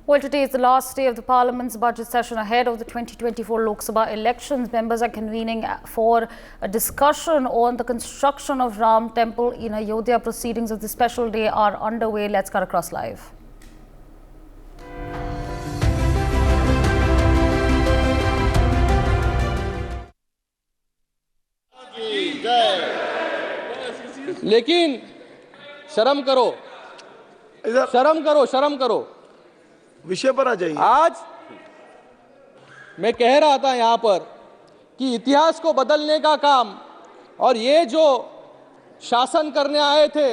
Well, today is the last day of the Parliament's budget session ahead of the 2024 Lok Sabha elections. Members are convening for a discussion on the construction of Ram Temple in Ayodhya. Proceedings of the special day are underway. Let's cut across live. लेकिन शर्म करो, शर्म करो। विषय पर आ जाइए। आज मैं कह रहा था यहाँ पर कि इतिहास को बदलने का काम और ये जो शासन करने आए थे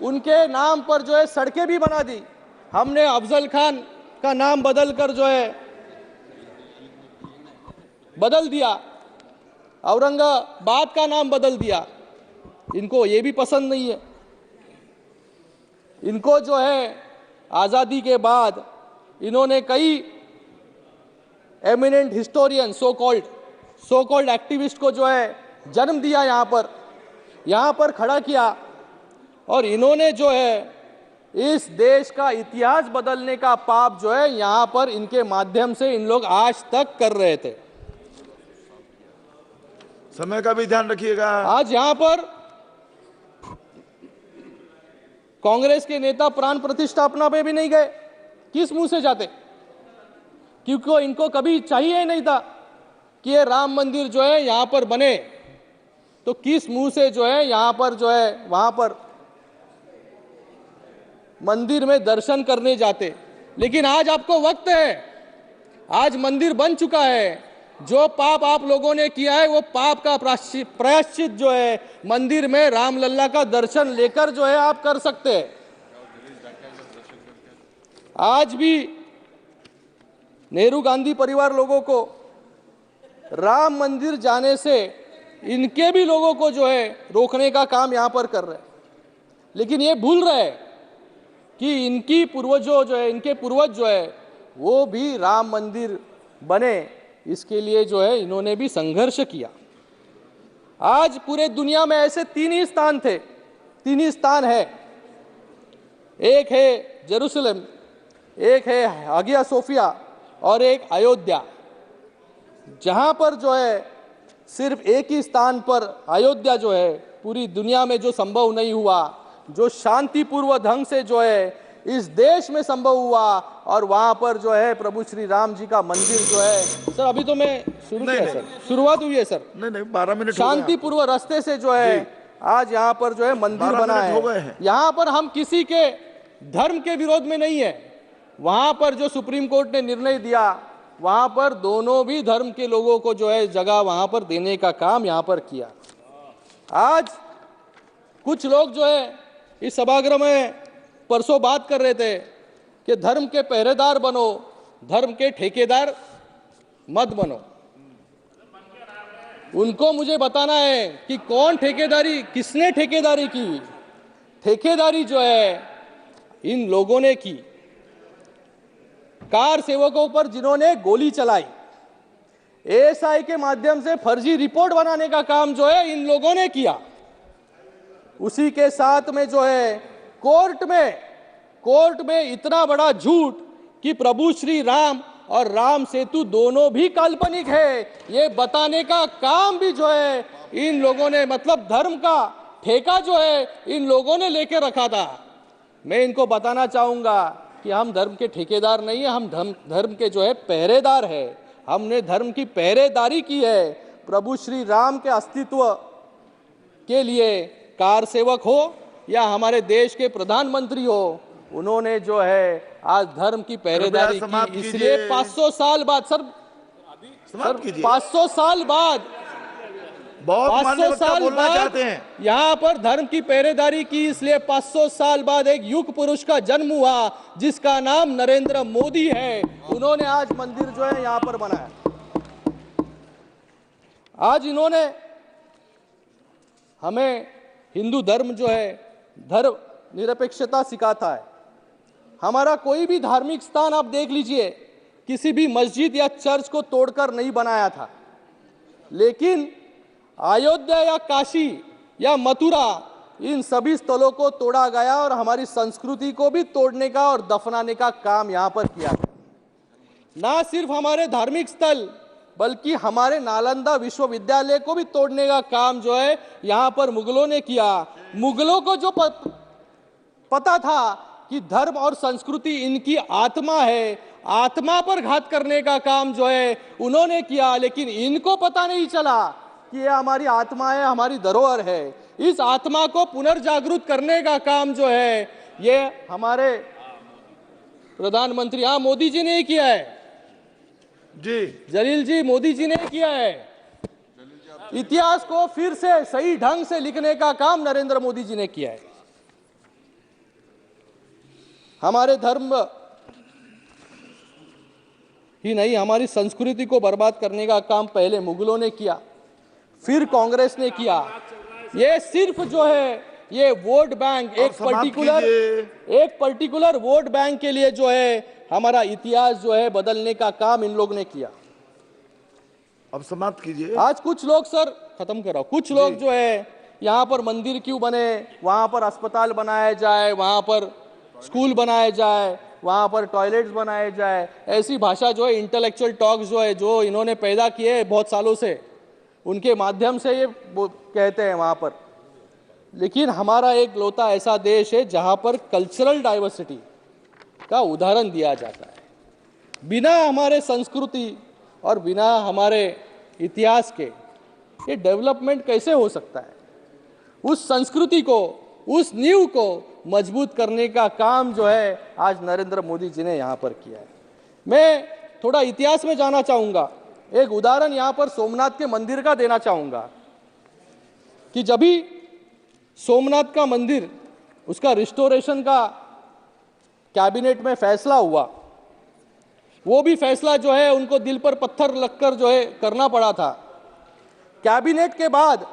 उनके नाम पर जो है सड़कें भी बना दी। हमने अफजल खान का नाम बदलकर जो है बदल दिया, औरंगाबाद का नाम बदल दिया। इनको ये भी पसंद नहीं है। इनको जो है आज़ादी के बाद इन्होंने कई eminent historian so called activist को जो है जन्म दिया, यहाँ पर खड़ा किया और इन्होंने जो है इस देश का इतिहास बदलने का पाप जो है यहाँ पर इनके माध्यम से इन लोग आज तक कर रहे थे। समय का भी ध्यान रखिएगा। आज यहाँ पर कांग्रेस के नेता प्राण प्रतिष्ठापना पे भी नहीं गए। किस मुंह से जाते? क्योंकि इनको कभी चाहिए ही नहीं था कि ये राम मंदिर जो है यहां पर बने, तो किस मुंह से जो है यहां पर जो है वहां पर मंदिर में दर्शन करने जाते। लेकिन आज आपको वक्त है, आज मंदिर बन चुका है। जो पाप आप लोगों ने किया है वो पाप का प्रायश्चित जो है मंदिर में रामलल्ला का दर्शन लेकर जो है आप कर सकते हैं। आज भी नेहरू गांधी परिवार लोगों को राम मंदिर जाने से इनके भी लोगों को जो है रोकने का काम यहां पर कर रहे हैं। लेकिन ये भूल रहे हैं कि इनके पूर्वज जो है वो भी राम मंदिर बने, इसके लिए जो है इन्होंने भी संघर्ष किया। आज पूरे दुनिया में ऐसे तीन ही स्थान है। एक है जेरूसलम, एक है हागिया सोफिया और एक अयोध्या, जहां पर जो है सिर्फ एक ही स्थान पर अयोध्या जो है पूरी दुनिया में जो संभव नहीं हुआ, जो शांतिपूर्व ढंग से जो है इस देश में संभव हुआ, और वहां पर जो है प्रभु श्री राम जी का मंदिर जो है सर, अभी तो मैं शुरुआत हुई है सर। नहीं 12 मिनट शांतिपूर्व रास्ते से जो है आज यहाँ पर जो है मंदिर बना है। यहाँ पर हम किसी के धर्म के विरोध में नहीं है। वहां पर जो सुप्रीम कोर्ट ने निर्णय दिया वहां पर दोनों भी धर्म के लोगों को जो है जगह वहां पर देने का काम यहां पर किया। आज कुछ लोग जो है इस सभागृह में परसों बात कर रहे थे कि धर्म के पहरेदार बनो, धर्म के ठेकेदार मत बनो। उनको मुझे बताना है कि कौन ठेकेदारी, किसने ठेकेदारी की? ठेकेदारी जो है इन लोगों ने की, कार सेवकों पर जिन्होंने गोली चलाई, एएसआई के माध्यम से फर्जी रिपोर्ट बनाने का काम जो है इन लोगों ने किया। उसी के साथ में जो है कोर्ट में इतना बड़ा झूठ कि प्रभु श्री राम और राम सेतु दोनों भी काल्पनिक है, ये बताने का काम भी जो है इन लोगों ने, मतलब धर्म का ठेका जो है इन लोगों ने लेके रखा था। मैं इनको बताना चाहूंगा कि हम धर्म के ठेकेदार नहीं है, हम धर्म के जो है पहरेदार है। हमने धर्म की पहरेदारी की है। प्रभु श्री राम के अस्तित्व के लिए कार सेवक हो या हमारे देश के प्रधानमंत्री हो, उन्होंने जो है आज धर्म की पहरेदारी की। इसलिए 500 साल बाद सर 500 साल बाद बहुत 500 साल बाद यहाँ पर धर्म की पहरेदारी की। इसलिए 500 साल बाद एक युग पुरुष का जन्म हुआ जिसका नाम नरेंद्र मोदी है। उन्होंने आज मंदिर जो है यहाँ पर बनाया। आज इन्होंने हमें हिंदू धर्म जो है धर्म निरपेक्षता सिखाता है। हमारा कोई भी धार्मिक स्थान आप देख लीजिए, किसी भी मस्जिद या चर्च को तोड़कर नहीं बनाया था, लेकिन अयोध्या या काशी या मथुरा इन सभी स्थलों को तोड़ा गया और हमारी संस्कृति को भी तोड़ने का और दफनाने का काम यहाँ पर किया गया। ना सिर्फ हमारे धार्मिक स्थल बल्कि हमारे नालंदा विश्वविद्यालय को भी तोड़ने का काम जो है यहाँ पर मुगलों ने किया। मुगलों को जो पता था कि धर्म और संस्कृति इनकी आत्मा है, आत्मा पर घात करने का काम जो है उन्होंने किया, लेकिन इनको पता नहीं चला कि ये हमारी आत्मा है, हमारी धरोहर है। इस आत्मा को पुनर्जागृत करने का काम जो है ये हमारे प्रधानमंत्री मोदी जी ने ही किया है। जी जलील जी, मोदी जी ने किया है। इतिहास को फिर से सही ढंग से लिखने का काम नरेंद्र मोदी जी ने किया है। हमारे धर्म ही नहीं, हमारी संस्कृति को बर्बाद करने का काम पहले मुगलों ने किया, फिर कांग्रेस ने किया। ये सिर्फ जो है ये वोट बैंक, एक पर्टिकुलर वोट बैंक के लिए जो है हमारा इतिहास जो है बदलने का काम इन लोग ने किया। अब समाप्त कीजिए। आज कुछ लोग, सर खत्म कर रहा हूं, कुछ लोग जो है यहाँ पर मंदिर क्यों बने, वहां पर अस्पताल बनाया जाए, वहां पर स्कूल बनाए जाए, वहां पर टॉयलेट्स बनाए जाए, ऐसी भाषा जो है इंटेलेक्चुअल टॉक्स जो है जो इन्होंने पैदा किए बहुत सालों से, उनके माध्यम से ये कहते हैं वहां पर। लेकिन हमारा एक लौता ऐसा देश है जहां पर कल्चरल डाइवर्सिटी का उदाहरण दिया जाता है। बिना हमारे संस्कृति और बिना हमारे इतिहास के ये डेवलपमेंट कैसे हो सकता है? उस संस्कृति को, उस नींव को मजबूत करने का काम जो है आज नरेंद्र मोदी जी ने यहाँ पर किया है। मैं थोड़ा इतिहास में जाना चाहूँगा। एक उदाहरण यहाँ पर सोमनाथ के मंदिर का देना चाहूँगा कि जब भी सोमनाथ का मंदिर, उसका रिस्टोरेशन का कैबिनेट में फैसला हुआ, वो भी फैसला जो है उनको दिल पर पत्थर लगकर जो है करना पड़ा था। कैबिनेट के बाद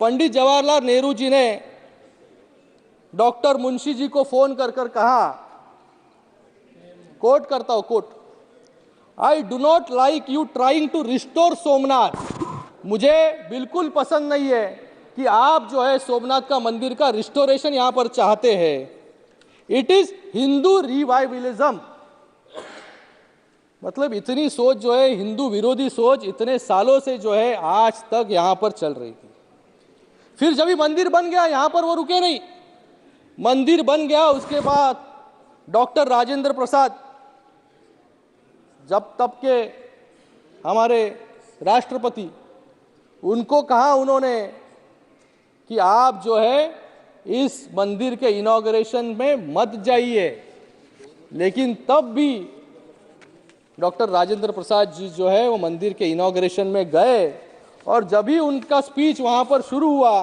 पंडित जवाहरलाल नेहरू जी ने डॉक्टर मुंशी जी को फोन कर कर कहा, कोट करता हूं, quote, I do not like you trying to restore Somnath. मुझे बिल्कुल पसंद नहीं है कि आप जो है सोमनाथ का मंदिर का रिस्टोरेशन यहां पर चाहते हैं। It is Hindu revivalism. मतलब इतनी सोच जो है, हिंदू विरोधी सोच इतने सालों से जो है आज तक यहां पर चल रही थी। फिर जब मंदिर बन गया यहां पर वो रुके नहीं, मंदिर बन गया उसके बाद डॉक्टर राजेंद्र प्रसाद जब तब के हमारे राष्ट्रपति, उनको कहा उन्होंने कि आप जो है इस मंदिर के इनॉग्रेशन में मत जाइए। लेकिन तब भी डॉक्टर राजेंद्र प्रसाद जी जो है वो मंदिर के इनॉग्रेशन में गए और जब भी उनका स्पीच वहां पर शुरू हुआ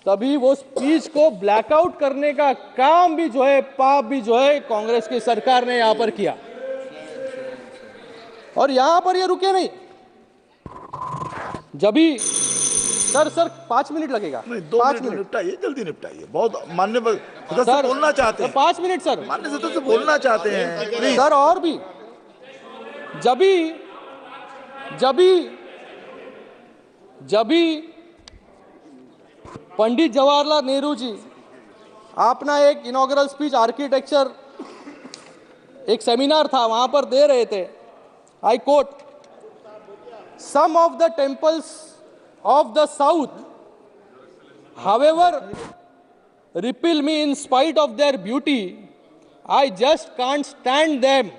तभी वो स्पीच को ब्लैकआउट करने का काम भी जो है, पाप भी जो है कांग्रेस की सरकार ने यहां पर किया। और यहां पर ये रुके नहीं। जब भी सर 5 मिनट लगेगा, नहीं 2 मिनट निपटाइए, जल्दी निपटाइए। बहुत मान्य सदस्य बोलना चाहते हैं। 5 मिनट सर, मान्य सदस्य बोलना चाहते हैं प्लीज। सर और भी जब भी पंडित जवाहरलाल नेहरू जी अपना एक इनॉग्रल स्पीच आर्किटेक्चर, एक सेमिनार था वहां पर दे रहे थे, I quote, some of the temples of the south however repel me in spite of their beauty. I just can't stand them.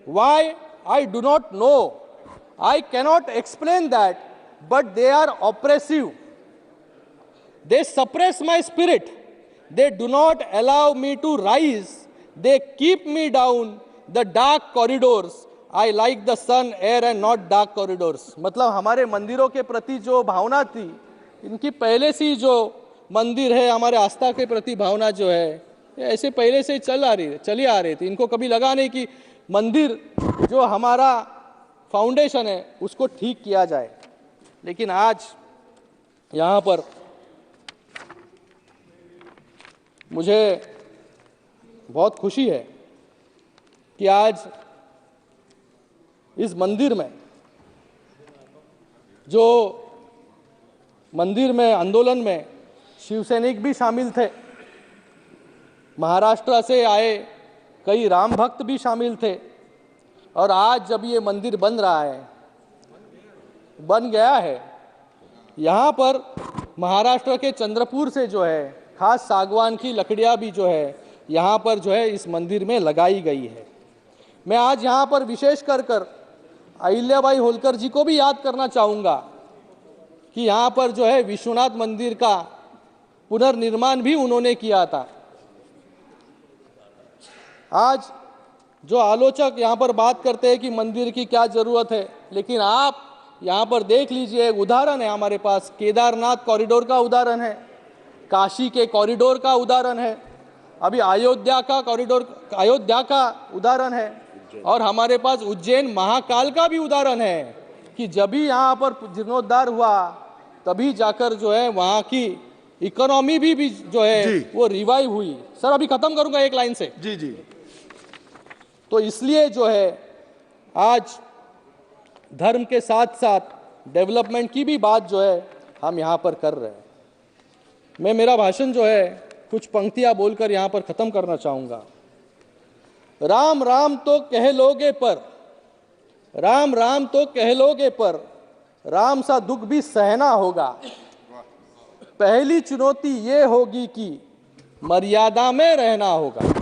Why? I do not know. I cannot explain that, but they are oppressive. They suppress my spirit. They do not allow me to rise. They keep me down the dark corridors. I like the sun, air and not dark corridors. मतलब हमारे मंदिरों के प्रति जो भावना थी, इनकी पहले से जो मंदिर है, हमारे आस्था के प्रति भावना जो है, ऐसे पहले से चली आ रही थी। इनको कभी लगा नहीं कि मंदिर जो हमारा फाउंडेशन है उसको ठीक किया जाए। लेकिन आज यहाँ पर मुझे बहुत खुशी है कि आज इस मंदिर में, जो मंदिर में आंदोलन में शिवसैनिक भी शामिल थे, महाराष्ट्र से आए कई राम भक्त भी शामिल थे, और आज जब ये मंदिर बन रहा है, बन गया है, यहाँ पर महाराष्ट्र के चंद्रपुर से जो है खास सागवान की लकड़ियाँ भी जो है यहाँ पर जो है इस मंदिर में लगाई गई है। मैं आज यहाँ पर विशेष कर अहिल्याबाई होलकर जी को भी याद करना चाहूँगा कि यहाँ पर जो है विश्वनाथ मंदिर का पुनर्निर्माण भी उन्होंने किया था। आज जो आलोचक यहाँ पर बात करते हैं कि मंदिर की क्या जरूरत है, लेकिन आप यहाँ पर देख लीजिए, एक उदाहरण है हमारे पास, केदारनाथ कॉरिडोर का उदाहरण है, काशी के कॉरिडोर का उदाहरण है, अभी अयोध्या का कॉरिडोर, अयोध्या का उदाहरण है, और हमारे पास उज्जैन महाकाल का भी उदाहरण है कि जब भी यहाँ पर जीर्णोद्धार हुआ तभी जाकर जो है वहाँ की इकोनॉमी भी जो है वो रिवाइव हुई। सर अभी खत्म करूंगा एक लाइन से। जी जी। तो इसलिए जो है आज धर्म के साथ साथ डेवलपमेंट की भी बात जो है हम यहाँ पर कर रहे हैं। मैं मेरा भाषण जो है कुछ पंक्तियां बोलकर यहाँ पर खत्म करना चाहूंगा। राम राम तो कह लोगे पर, राम राम तो कह लोगे पर, राम सा दुख भी सहना होगा। पहली चुनौती ये होगी कि मर्यादा में रहना होगा,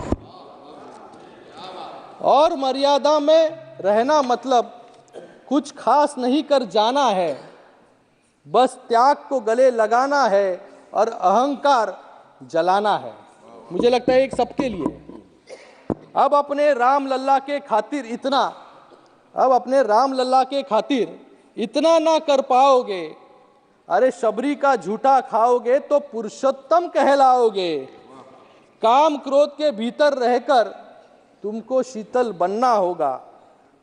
और मर्यादा में रहना मतलब कुछ खास नहीं कर जाना है, बस त्याग को गले लगाना है और अहंकार जलाना है। मुझे लगता है एक सबके लिए। अब अपने राम लल्ला के खातिर इतना, अब अपने राम लल्ला के खातिर इतना ना कर पाओगे, अरे शबरी का झूठा खाओगे तो पुरुषोत्तम कहलाओगे। काम क्रोध के भीतर रहकर तुमको शीतल बनना होगा,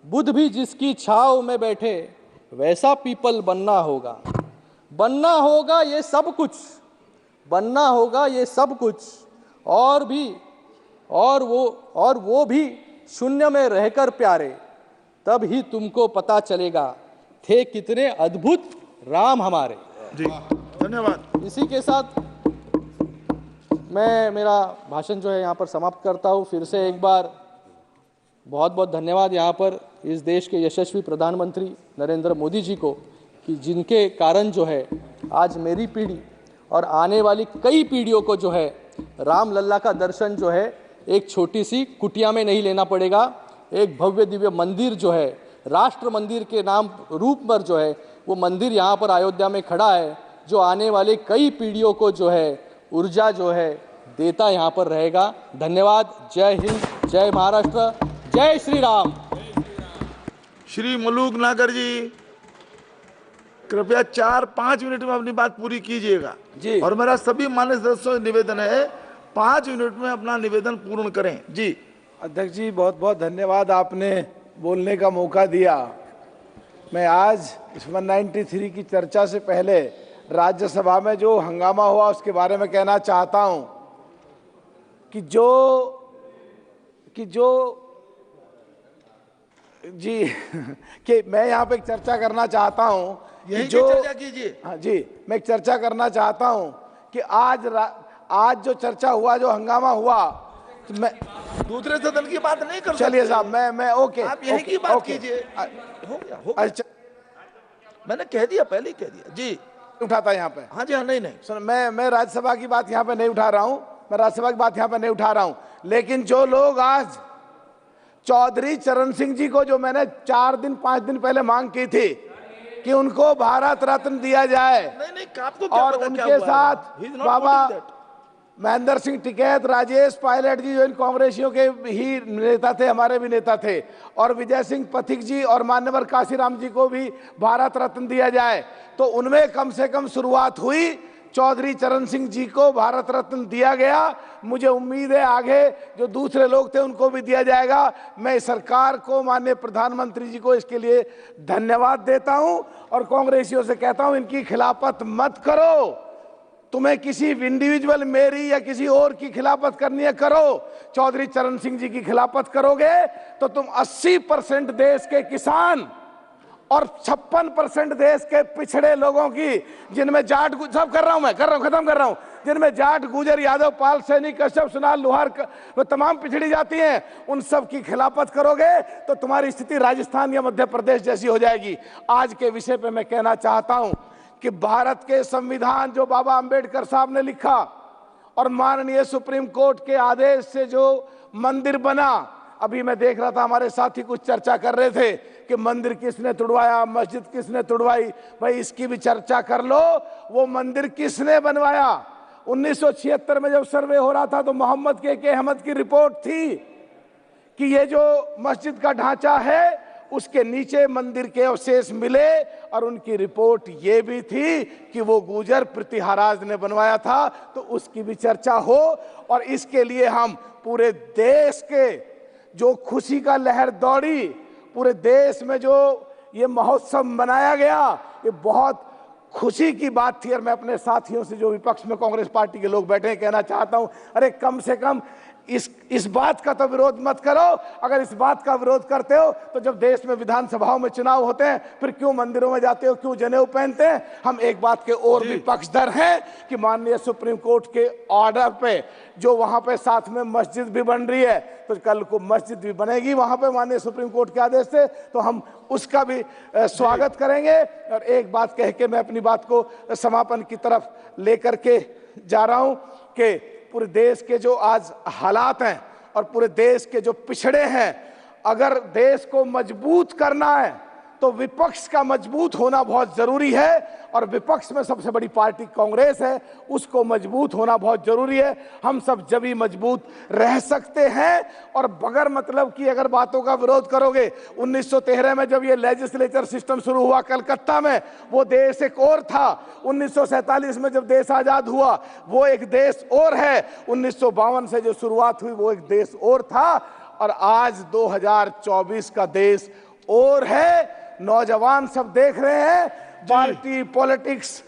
बुद्ध भी जिसकी छाव में बैठे वैसा पीपल बनना होगा। बनना होगा ये सब कुछ, बनना होगा ये सब कुछ, और वो भी शून्य में रहकर प्यारे, तब ही तुमको पता चलेगा थे कितने अद्भुत राम हमारे। जी धन्यवाद। इसी के साथ मैं मेरा भाषण जो है यहाँ पर समाप्त करता हूँ। फिर से एक बार बहुत बहुत धन्यवाद यहाँ पर इस देश के यशस्वी प्रधानमंत्री नरेंद्र मोदी जी को, कि जिनके कारण जो है आज मेरी पीढ़ी और आने वाली कई पीढ़ियों को जो है राम लल्ला का दर्शन जो है एक छोटी सी कुटिया में नहीं लेना पड़ेगा। एक भव्य दिव्य मंदिर जो है राष्ट्र मंदिर के नाम रूप पर जो है वो मंदिर यहाँ पर अयोध्या में खड़ा है, जो आने वाले कई पीढ़ियों को जो है ऊर्जा जो है देता यहाँ पर रहेगा। धन्यवाद। जय हिंद, जय महाराष्ट्र, जय श्री राम। श्री मलूक नागर जी कृपया 4-5 मिनट में अपनी बात पूरी कीजिएगा जी। और मेरा सभी मान्य सदस्यों से निवेदन है 5 मिनट में अपना निवेदन पूर्ण करें। जी अध्यक्ष जी, बहुत बहुत धन्यवाद, आपने बोलने का मौका दिया। मैं आज इस 193 की चर्चा से पहले राज्यसभा में जो हंगामा हुआ उसके बारे में कहना चाहता हूं कि मैं यहाँ पे एक चर्चा करना चाहता हूं कि जो चर्चा कीजिए। हाँ जी, मैं एक चर्चा करना चाहता हूं कि आज जो चर्चा हुआ, जो हंगामा हुआ, तो मैं दूसरे सदन की बात नहीं कर। चलिए साहब, मैं ओके, आप यही की बात कीजिए। हो गया। अच्छा, मैंने कह दिया, पहले ही कह दिया। जी उठाता यहाँ पे। हाँ जी, हाँ। नहीं सुन, मैं राज्यसभा की बात यहाँ पे नहीं उठा रहा हूँ, मैं राज्यसभा की बात यहाँ पे नहीं उठा रहा हूँ, लेकिन जो लोग आज चौधरी चरण सिंह जी को, जो मैंने 4-5 दिन पहले मांग की थी कि उनको भारत रत्न दिया जाए, नहीं, आपको क्या और पता क्या उनके हुआ साथ है? बाबा महेंद्र सिंह टिकैत, राजेश पायलट जी, जो इन कांग्रेसियों के ही नेता थे, हमारे भी नेता थे, और विजय सिंह पथिक जी और मान्यवर काशीराम जी को भी भारत रत्न दिया जाए, तो उनमें कम से कम शुरुआत हुई। चौधरी चरण सिंह जी को भारत रत्न दिया गया। मुझे उम्मीद है आगे जो दूसरे लोग थे उनको भी दिया जाएगा। मैं सरकार को, माननीय प्रधानमंत्री जी को इसके लिए धन्यवाद देता हूं, और कांग्रेसियों से कहता हूं इनकी खिलाफत मत करो। तुम्हें किसी इंडिविजुअल, मेरी या किसी और की खिलाफत करनी है, करो। चौधरी चरण सिंह जी की खिलाफत करोगे तो तुम 80% देश के किसान और 56% देश के पिछड़े लोगों की, जिनमें जाट, सब कर रहा हूं मैं, खत्म कर रहा हूं, जिनमें जाट, गुजर, यादव, पाल, सैनिक, कश्यप, सुनार, लोहार वो तमाम पिछड़ी जाती हैं, उन सब की खिलाफत करोगे तो तुम्हारी स्थिति राजस्थान या मध्य प्रदेश जैसी हो जाएगी। आज के विषय पे मैं कहना चाहता हूं कि भारत के संविधान जो बाबा अंबेडकर साहब ने लिखा और माननीय सुप्रीम कोर्ट के आदेश से जो मंदिर बना, अभी मैं देख रहा था हमारे साथी कुछ चर्चा कर रहे थे कि मंदिर किसने तुड़वाया, मस्जिद किसने तुड़वाई, भाई इसकी भी चर्चा कर लो। वो मंदिर किसने बनवाया? 1976 में जब सर्वे हो रहा था तो मोहम्मद के अहमद की रिपोर्ट थी कि ये जो मस्जिद का ढांचा है उसके नीचे मंदिर के अवशेष मिले, और उनकी रिपोर्ट ये भी थी कि वो गुजर प्रतिहाराज ने बनवाया था। तो उसकी भी चर्चा हो, और इसके लिए हम पूरे देश के जो खुशी का लहर दौड़ी, पूरे देश में जो ये महोत्सव मनाया गया, ये बहुत खुशी की बात थी। और मैं अपने साथियों से जो विपक्ष में कांग्रेस पार्टी के लोग बैठे हैं कहना चाहता हूं, अरे कम से कम इस बात का तो विरोध मत करो। अगर इस बात का विरोध करते हो तो जब देश में विधानसभाओं में चुनाव होते हैं फिर क्यों मंदिरों में जाते हो, क्यों जनेऊ पहनते हैं? हम एक बात के और भी पक्षधर हैं कि माननीय सुप्रीम कोर्ट के ऑर्डर पे जो वहां पे साथ में मस्जिद भी बन रही है, तो कल को मस्जिद भी बनेगी वहां पे माननीय सुप्रीम कोर्ट के आदेश से, तो हम उसका भी स्वागत करेंगे। और एक बात कह के मैं अपनी बात को समापन की तरफ लेकर के जा रहा हूं कि पूरे देश के जो आज हालात हैं और पूरे देश के जो पिछड़े हैं, अगर देश को मजबूत करना है तो विपक्ष का मजबूत होना बहुत जरूरी है। और विपक्ष में सबसे बड़ी पार्टी कांग्रेस है, उसको मजबूत होना बहुत जरूरी है। हम सब जब ही मजबूत रह सकते हैं। और बगैर मतलब की अगर बातों का विरोध करोगे, 1913 में जब ये लेजिस्लेचर सिस्टम शुरू हुआ कलकत्ता में, वो देश एक और था। 1947 में जब देश आजाद हुआ वो एक देश और है। 1952 से जो शुरुआत हुई वो एक देश और था। और आज 2024 का देश और है। नौजवान सब देख रहे हैं, पार्टी, पॉलिटिक्स,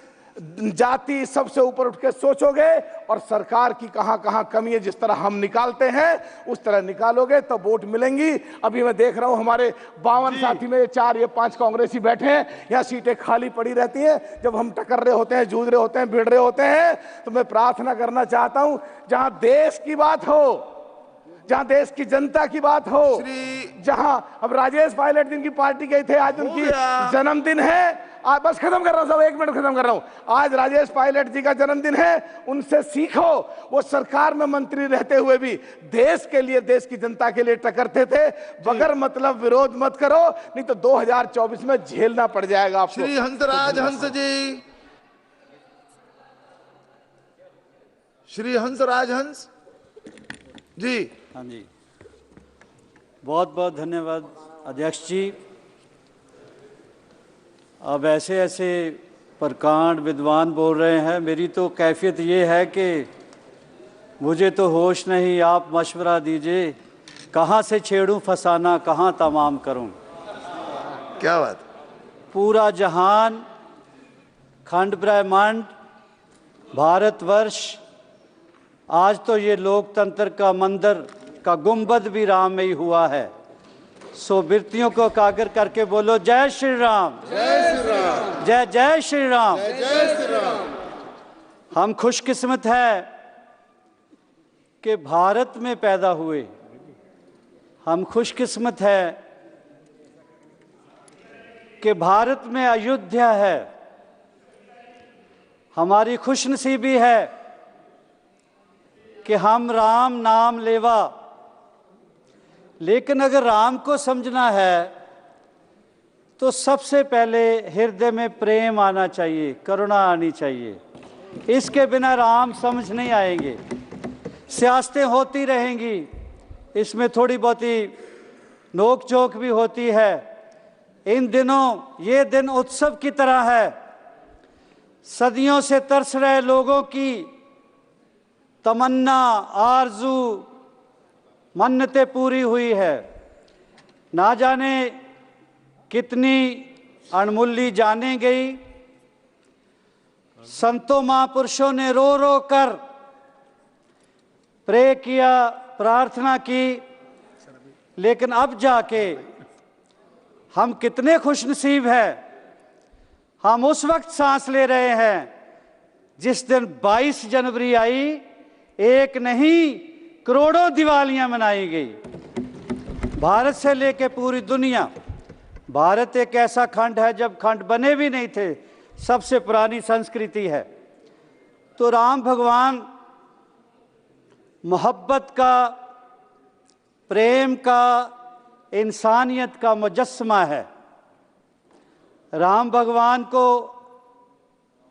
जाति सबसे ऊपर उठ के सोचोगे और सरकार की कहां कहां कमी है जिस तरह हम निकालते हैं उस तरह निकालोगे तो वोट मिलेंगी। अभी मैं देख रहा हूं हमारे 52 साथी में 4 या 5 कांग्रेसी बैठे हैं, यहाँ सीटें खाली पड़ी रहती हैं। जब हम टकर रहे होते हैं, जूझ रहे होते हैं, भिड़ रहे होते हैं, तो मैं प्रार्थना करना चाहता हूं जहां देश की बात हो, जहां देश की जनता की बात हो, जहां अब राजेश पायलट जिनकी पार्टी गए थे, आज उनकी जन्मदिन है। आज बस खत्म कर रहा हूं, सब 1 मिनट खत्म कर रहा हूं। आज राजेश पायलट जी का जन्मदिन है, उनसे सीखो। वो सरकार में मंत्री रहते हुए भी देश के लिए, देश की जनता के लिए टकरते थे। बगैर मतलब विरोध मत करो, नहीं तो 2024 में झेलना पड़ जाएगा आपको। श्री हंसराज हंस जी, श्री हंसराज हंस जी। हाँ जी, बहुत बहुत धन्यवाद अध्यक्ष जी। अब ऐसे ऐसे प्रकांड विद्वान बोल रहे हैं, मेरी तो कैफियत ये है कि मुझे तो होश नहीं, आप मशवरा दीजिए कहाँ से छेड़ूं फसाना, कहाँ तमाम करूं। क्या बात। पूरा जहान, खंड ब्रह्मांड, भारतवर्ष, आज तो ये लोकतंत्र का मंदिर का गुंबद भी राममय हुआ है। सो बिरतियों को कागर करके बोलो जय श्री राम, जय श्री राम, जय जय श्री राम, जय श्री राम। हम खुशकिस्मत है कि भारत में पैदा हुए, हम खुशकिस्मत है कि भारत में अयोध्या है। हमारी खुशनसीबी है कि हम राम नाम लेवा। लेकिन अगर राम को समझना है तो सबसे पहले हृदय में प्रेम आना चाहिए, करुणा आनी चाहिए। इसके बिना राम समझ नहीं आएंगे। सियासतें होती रहेंगी, इसमें थोड़ी बहुती नोक झोंक भी होती है। इन दिनों ये दिन उत्सव की तरह है। सदियों से तरस रहे लोगों की तमन्ना, आरजू, मन्नतें पूरी हुई है। ना जाने कितनी अनमूल्य जाने गई। संतों महापुरुषों ने रो रो कर प्रे किया, प्रार्थना की, लेकिन अब जाके हम कितने खुशनसीब हैं। हम उस वक्त सांस ले रहे हैं जिस दिन 22 जनवरी आई, एक नहीं करोड़ों दिवालियां मनाई गई। भारत से लेकर पूरी दुनिया, भारत एक ऐसा खंड है जब खंड बने भी नहीं थे, सबसे पुरानी संस्कृति है। तो राम भगवान मोहब्बत का, प्रेम का, इंसानियत का मुजस्समा है। राम भगवान को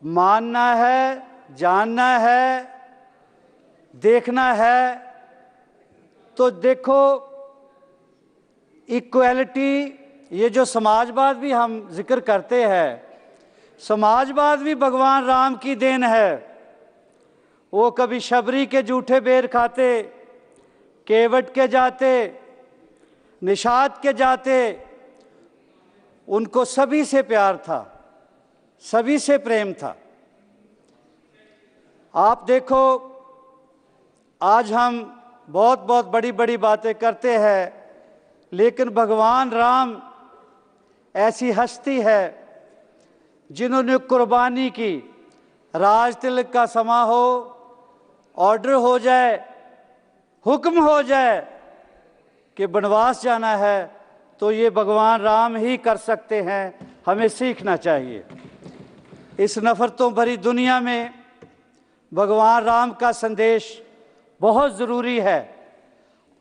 मानना है, जानना है, देखना है तो देखो इक्वलिटी, ये जो समाजवाद भी हम जिक्र करते हैं, समाजवाद भी भगवान राम की देन है। वो कभी शबरी के जूठे बेर खाते, केवट के जाते, निषाद के जाते, उनको सभी से प्यार था, सभी से प्रेम था। आप देखो आज हम बहुत बहुत बड़ी बड़ी बातें करते हैं, लेकिन भगवान राम ऐसी हस्ती है जिन्होंने कुर्बानी की। राज तिलक का समा हो, ऑर्डर हो जाए, हुक्म हो जाए कि वनवास जाना है, तो ये भगवान राम ही कर सकते हैं। हमें सीखना चाहिए। इस नफरतों भरी दुनिया में भगवान राम का संदेश बहुत ज़रूरी है।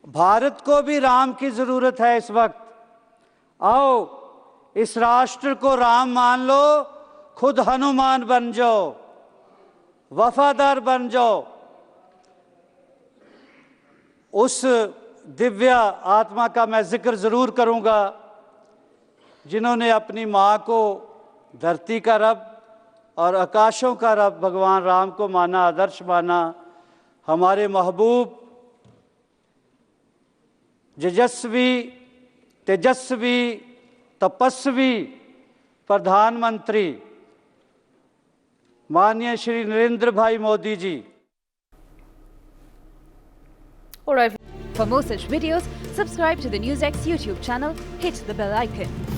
भारत को भी राम की ज़रूरत है इस वक्त। आओ इस राष्ट्र को राम मान लो, खुद हनुमान बन जाओ, वफादार बन जाओ। उस दिव्य आत्मा का मैं जिक्र ज़रूर करूँगा जिन्होंने अपनी माँ को धरती का रब और आकाशों का रब भगवान राम को माना, आदर्श माना। हमारे महबूब यशस्वी, तेजस्वी, तपस्वी प्रधानमंत्री माननीय श्री नरेंद्र भाई Modi ji. All right. For more such videos, subscribe to the NewsX YouTube channel, hit the bell icon.